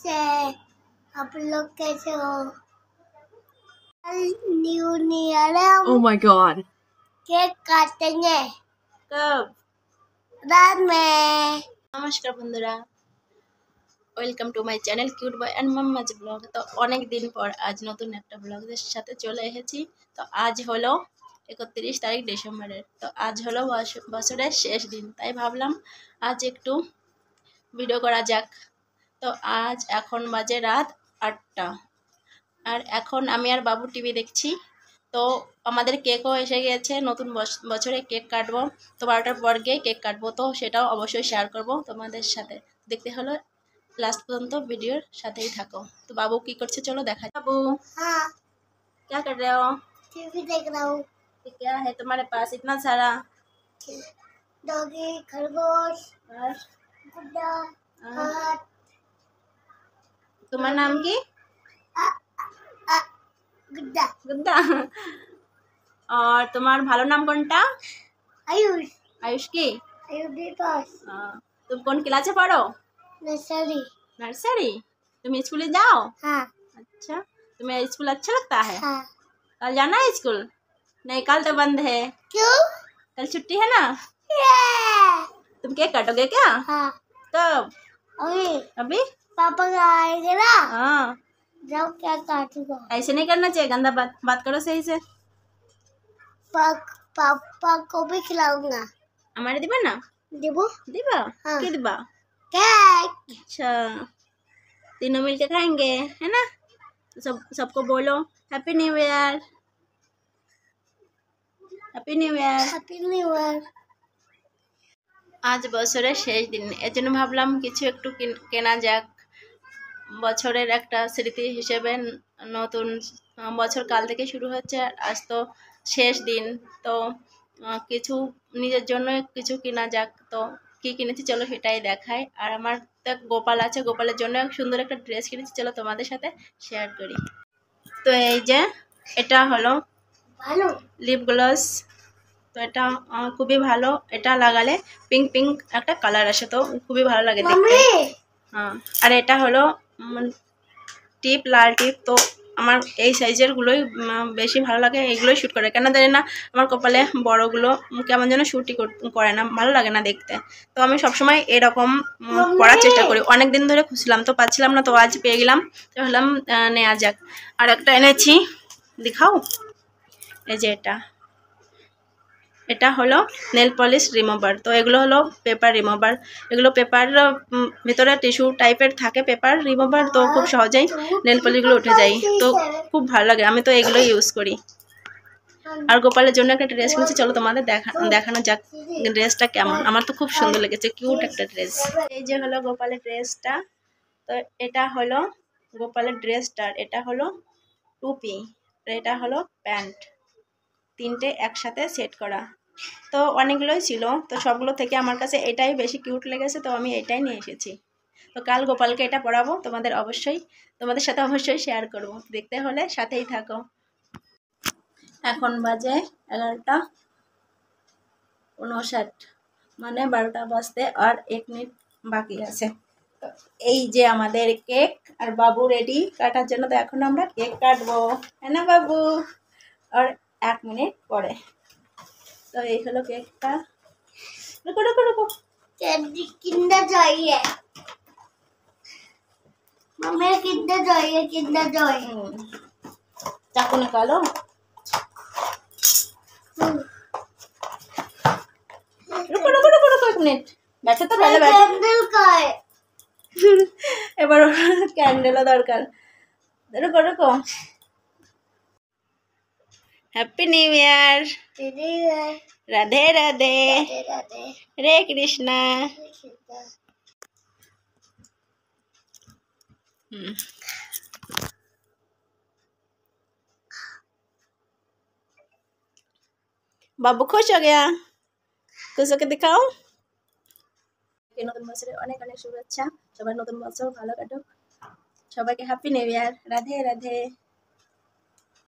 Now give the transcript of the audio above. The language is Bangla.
से आप लोग कैसे हो? न्यू ईयर है। Oh my god. केक काटेंगे कब? रात में। নমস্কার বন্ধুরা, welcome to my channel cute boy and mamma's blog. তো অনেক দিন পর আজ নতুন একটা ব্লগের সাথে চলে এসেছি। তো আজ হলো 31 তারিখ ডিসেম্বরের। তো আজ হলো বছরের শেষ দিন, তাই ভাবলাম আজ একটু ভিডিও করা যাক। তো আজ এখন বাজে রাত 8টা, আর এখন আমি আর বাবু টিভি দেখছি। তো আমাদের কেকও এসে গেছে, নতুন বছরে কেক কাটবো। তো 12টার পর গিয়ে কেক কাটবো, তো সেটাও অবশ্যই শেয়ার করব তোমাদের সাথে। দেখতে হলো লাস্ট পর্যন্ত, ভিডিওর সাথেই থাকো। তো বাবু কি করছে চলো দেখা। बाबू हाँ, क्या कर रहे हो? टीवी देख रहा हूँ। क्या है तुम्हारे पास इतना सारा? डॉगी, खरगोश, और गुड्डा, हाथ। तुम्हारा नाम की? गुड्डा, गुड्डा। और तुम्हार ভালো নাম কোনটা? आयुष, आयुष की? आयुष दीपक, तुम कौन क्लासे पढ़ो? नर्सरी। नर्सरी। तुम स्कूल जाओ? हाँ अच्छा, तुम्हें स्कूल अच्छा लगता है? हाँ। कल जाना है स्कूल? नहीं, कल तो बंद है। क्यों? कल छुट्टी है ना? तुम केक काटोगे क्या? हाँ, कब? अभी अभी? पापा का आएंगे ना, हाँ, जब क्या काटूंगा। ऐसे नहीं करना चाहिए, गंदा बात करो सही से। पापा को भी खिलाऊंगा। हमारे दिबा ना? देबो? दिबा? हाँ। की दिबा? केक। अच्छा, तीनों मिलके खाएंगे, है ना? तो सबको बोलो happy new year, happy new year. Happy new year. আজ বছরের শেষ দিন, এর জন্য ভাবলাম কিছু একটু কেনা যাক। বছরের একটা স্মৃতি হিসেবে নতুন বছর কাল থেকে শুরু হচ্ছে, আজ তো শেষ দিন। তো কিছু নিজের জন্য কিছু কেনা যাক। তো কি কিনেছি চলো সেটাই দেখাই। আর আমার তো গোপাল আছে, গোপালের জন্য সুন্দর একটা ড্রেস কিনেছি, চলো তোমাদের সাথে শেয়ার করি। তো এই যে এটা হলো ভালো লিপ গ্লস। তো এটা খুবই ভালো, এটা লাগালে পিঙ্ক পিঙ্ক একটা কালার আসে, তো খুবই ভালো লাগে দেখতে। হ্যাঁ, আর এটা হলো টিপ, লাল টিপ। তো আমার এই সাইজের গুলোই বেশি ভালো লাগে, এইগুলোই শ্যুট করে। কেন জানি না আমার কপালে বড়গুলো কেমন যেন শ্যুটই করে না, ভালো লাগে না দেখতে। তো আমি সবসময় এরকম পরার চেষ্টা করি। অনেক দিন ধরে খুঁজছিলাম, তো পাচ্ছিলাম না, তো আজ পেয়ে গেলাম, তো ভাবলাম নেওয়া যাক। আর একটা এনেছি, দেখাও। এই যে এটা হলো নেল পলিশ রিমুভার। তো এগুলো হলো পেপার রিমুভার। এগুলো পেপার ভিতরে টিস্যু টাইপের থাকে পেপার রিমুভার, তো খুব সহজেই নেল পলিশগুলো উঠে যায়। তো খুব ভালো লাগে, আমি তো এগুলো ইউজ করি। আর গোপালের জন্য একটা ড্রেস কিনেছি, চলো তোমাদের দেখানো যাক ড্রেসটা কেমন। আমার তো খুব সুন্দর লেগেছে, কিউট একটা ড্রেস। এই যে হলো গোপালের ড্রেসটা। তো এটা হলো গোপালের ড্রেসটা, এটা হলো টুপি, এটা হলো প্যান্ট, তিনটে একসাথে সেট করা। তো অনেকগুলোই ছিল, তো সবগুলো থেকে আমার কাছে এটাই বেশি কিউট লেগেছে, তো আমি এটাই নিয়ে এসেছি। তো কাল গোপালকে এটা পরাবো, তোমাদের সাথে অবশ্যই শেয়ার করব। দেখতে হলে সাথেই থাকো। এখন বাজে 11:59, মানে 12টা বাজতে আর 1 মিনিট বাকি আছে। তো এই যে আমাদের কেক, আর বাবু রেডি কাটার জন্য। তো এখন আমরা কেক কাটবো, হ্যাঁ না বাবু? আর 1 মিনিট পরে। तो ये हलो केक का। रुको रुको रुको, कैंडी किंडर चाहिए मम्मी, किंडर चाहिए, किंडर चाहिए। चाकू निकालो। रुको रुको रुको रुको 1 मिनट, बैठो तो पहले बैठो। कैंडल का है এবার ক্যান্ডেলও দরকার। रुको रुको। Happy new year. Radhe Radhe, Hare Krishna. बाबू खुश हो गया, खुश होके दिखाओ। নতুন বছরে অনেক অনেক শুভেচ্ছা, সবার নতুন বছর ভালো কাটুক, সবাইকে happy new year. Radhe Radhe.